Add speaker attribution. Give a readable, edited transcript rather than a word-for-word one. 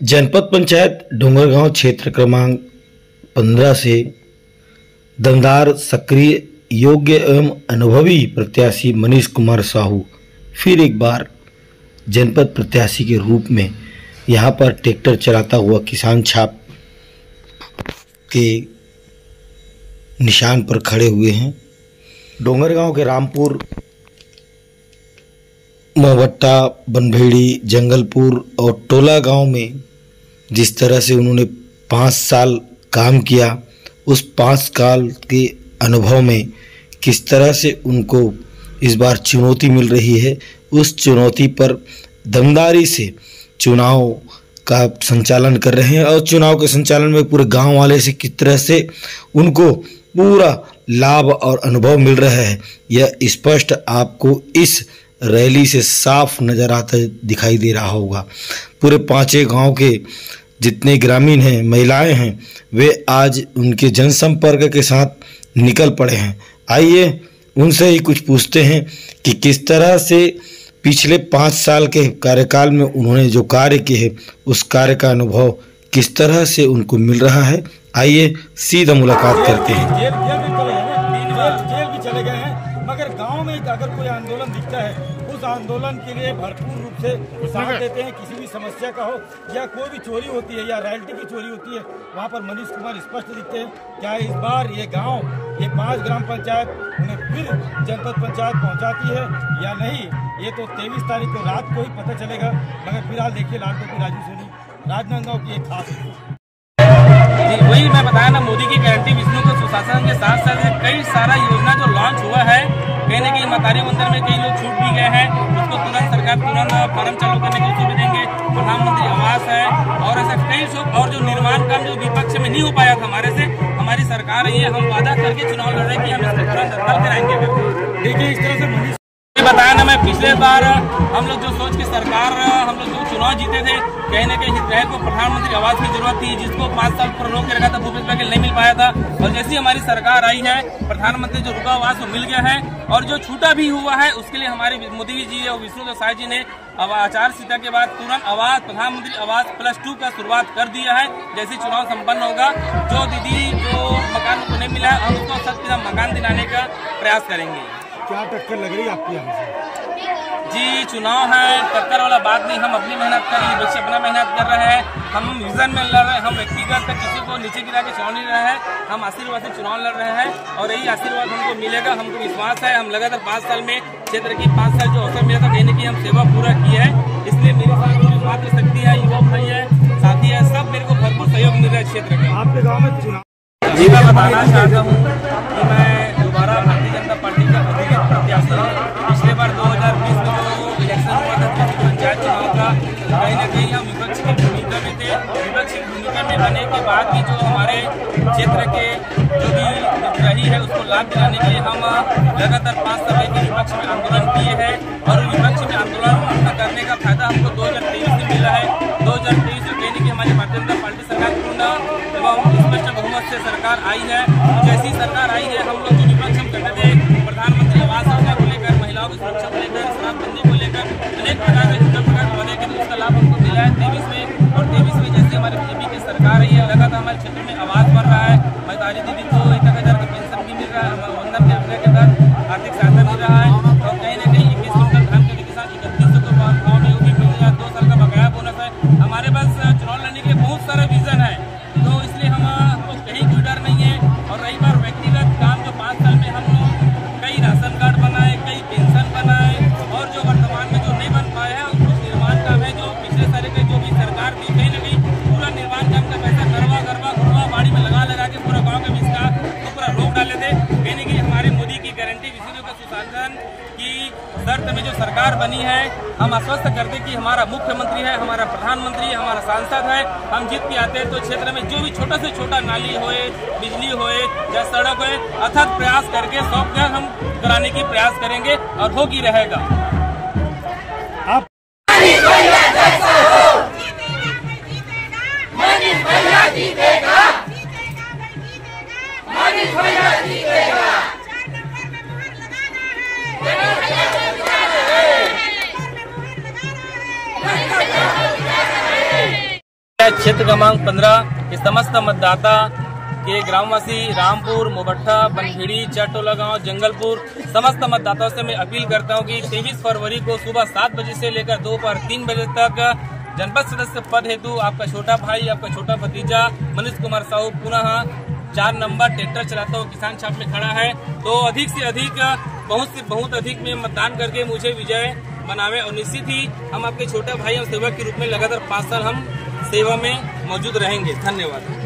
Speaker 1: जनपद पंचायत डोंगरगांव क्षेत्र क्रमांक 15 से दमदार, सक्रिय, योग्य एवं अनुभवी प्रत्याशी मनीष कुमार साहू फिर एक बार जनपद प्रत्याशी के रूप में यहां पर ट्रैक्टर चलाता हुआ किसान छाप के निशान पर खड़े हुए हैं। डोंगरगांव के रामपुर, मोहभट्टा, बनभेड़ी, जंगलपुर और टोला गांव में जिस तरह से उन्होंने 5 साल काम किया, उस 5 साल के अनुभव में किस तरह से उनको इस बार चुनौती मिल रही है, उस चुनौती पर दमदारी से चुनाव का संचालन कर रहे हैं और चुनाव के संचालन में पूरे गांव वाले से किस तरह से उनको पूरा लाभ और अनुभव मिल रहा है, यह स्पष्ट आपको इस रैली से साफ नज़र आता दिखाई दे रहा होगा। पूरे 5 गांव के जितने ग्रामीण हैं, महिलाएं हैं, वे आज उनके जनसंपर्क के साथ निकल पड़े हैं। आइए उनसे ही कुछ पूछते हैं कि किस तरह से पिछले 5 साल के कार्यकाल में उन्होंने जो कार्य किए हैं, उस कार्य का अनुभव किस तरह से उनको मिल रहा है। आइए सीधा मुलाकात करते हैं।
Speaker 2: जेल भी चले गए हैं, मगर गांव में अगर कोई आंदोलन दिखता है, उस आंदोलन के लिए भरपूर रूप से साथ देते हैं। किसी भी समस्या का हो या कोई भी चोरी होती है या रॉयल्टी की चोरी होती है, वहां पर मनीष कुमार स्पष्ट दिखते हैं। क्या इस बार ये गांव, ये 5 ग्राम पंचायत उन्हें फिर जनपद पंचायत पहुंचाती है या नहीं, ये तो 23 तारीख को रात को ही पता चलेगा। मगर फिलहाल देखिए लाल टोपी राजू सोनी, राजनांदगांव की एक खास
Speaker 3: वही मैं बताया ना, मोदी की गारंटी विष्णु के सुशासन के साथ साथ कई सारा योजना जो लॉन्च हुआ है, कहीं न कहीं मतारी मंदिर में कई लोग छूट भी गए हैं, उसको तुरंत सरकार फार्म चालू करने की भी देंगे। प्रधानमंत्री आवास है और ऐसे कई और जो निर्माण काम जो विपक्ष में नहीं हो पाया था हमारे से, हमारी सरकार रही है। हम वादा करके चुनाव लड़ रहे हैं कि हम इसको तुरंत हल कराएंगे।
Speaker 2: देखिए इस तरह से
Speaker 3: बताया ना, मैं पिछले बार हम लोग जो सोच के सरकार हम लोग जो चुनाव जीते थे, कहीं न कहीं हितग्राही को प्रधानमंत्री आवास की जरूरत थी, जिसको 5 साल पर रोक के रखा था, भूपेश बघेल नहीं मिल पाया था। और जैसी हमारी सरकार आई है, प्रधानमंत्री जो रुका आवास वो मिल गया है और जो छूटा भी हुआ है उसके लिए हमारे मोदी जी और विष्णु साय जी ने आचार संहिता के बाद तुरंत आवास, प्रधानमंत्री आवास +2 का शुरुआत कर दिया है। जैसे चुनाव संपन्न होगा, जो दीदी जो मकान को नहीं मिला है, हम उसको 100% मकान दिलाने का प्रयास करेंगे।
Speaker 2: क्या टक्कर लग रही है आपकी यहाँ से?
Speaker 3: जी चुनाव है, टक्कर वाला बात नहीं। हम अपनी मेहनत कर रहे हैं, बच्चे अपना मेहनत कर रहे हैं, हम विजन में लड़ रहे हैं, हम व्यक्तिगत किसी को नीचे गिरा के चुनाव नहीं लड़ रहे हैं, हम आशीर्वाद से चुनाव लड़ रहे हैं और यही आशीर्वाद हमको मिलेगा। हमको विश्वास है, हम लगातार 5 साल में क्षेत्र की 5 साल जो अवसर मिला था, कहीं न कहीं हम सेवा पूरा की है। इसलिए मेरे साथ जो मातृ शक्ति है, युवा भाई है, साथी है, सब मेरे को भरपूर सहयोग मिल रहा है क्षेत्र का।
Speaker 2: आपके गाँव में चुनाव
Speaker 3: जी मैं बताना चाहता हूँ कि मैं दोबारा भारतीय जनता पार्टी का अधिकृत प्रत्याशी हूँ। पिछले बार 2020 में जो इलेक्शन हुआ था पंचायत चुनाव का, कहीं न कहीं हम विपक्ष की भूमिका में थे। विपक्ष की भूमिका में आने के बाद भी जो हमारे क्षेत्र के जो भी रही है उसको लाभ दिलाने के लिए हम लगातार 5 साल के विपक्ष में आंदोलन किए हैं और विपक्ष में आंदोलन करने का फायदा हमको 2023 में मिला है। 2023 में कहीं न कहीं हमारी भारतीय जनता पार्टी सरकार पूर्ण एवं स्पष्ट बहुमत से सरकार आई है। जैसी सरकार आई है, हम लोग जो विपक्ष हम करते थे, प्रधानमंत्री आवास योजना को लेकर, महिलाओं की सुरक्षा को लेकर, शराबबंदी को लेकर अनेक प्रकार के वादे के उसका लाभ हमको मिला है 23 में। और 23 में जैसे हमारी बीजेपी की सरकार आई है, लगातार हमारे क्षेत्र में आवास बढ़ रहा है। मतारी दीदी को 1,000 का पेंशन भी मिल रहा है, वंदन योजना के तहत आर्थिक सहायता मिल रहा है और कहीं न कहीं 21 क्विंटल धान के किसान 3100 को भाव में भी मिल रहा है। 2 साल का बकाया बोनस है। हमारे पास चुनाव लड़ने के लिए बहुत सारा विजन है, तो इसलिए हमको कहीं कोई डर नहीं है। और रही बार व्यक्तिगत काम, जो 5 साल में हम लोग कई राशन कार्ड बनाए, कई पेंशन बनाए और जो वर्तमान में जो नहीं बन पाया है, कुछ निर्माण काम है जो पिछले साल के जो भी सरकार थी, कहीं न कहीं पूरा निर्माण काम का पैसा गरबा बाड़ी में लगा के पूरा गाँव के बीच का तो पूरा रोक डाले थे। कहीं न कहीं हमारे मोदी की गारंटी विष्णु का सुशासन की शर्त में जो सरकार बनी है, हम आश्वस्त करते कि हमारा मुख्यमंत्री है, हमारा प्रधानमंत्री है, हमारा सांसद है, हम जीत के आते हैं तो क्षेत्र में जो भी छोटा से छोटा नाली होए, बिजली होए या सड़क होए, अथक प्रयास करके 100% हम कराने की प्रयास करेंगे और हो ही रहेगा।
Speaker 2: आप
Speaker 3: मैं क्षेत्र क्रमांक 15 के समस्त मतदाता के ग्रामवासी रामपुर, मोबट्ठा, बनखेड़ी, चटोला गांव, जंगलपुर समस्त मतदाताओं से मैं अपील करता हूं कि 23 फरवरी को सुबह 7 बजे से लेकर दोपहर 3 बजे तक जनपद सदस्य पद हेतु आपका छोटा भाई, आपका छोटा भतीजा मनीष कुमार साहू पुनः 4 नंबर ट्रैक्टर चलाता हुआ किसान छाप में खड़ा है। तो अधिक से अधिक, बहुत से बहुत अधिक में मतदान करके मुझे विजय बनावे और निश्चित ही हम आपके छोटा भाई और सेवक के रूप में लगातार 5 साल हम सेवा में मौजूद रहेंगे। धन्यवाद।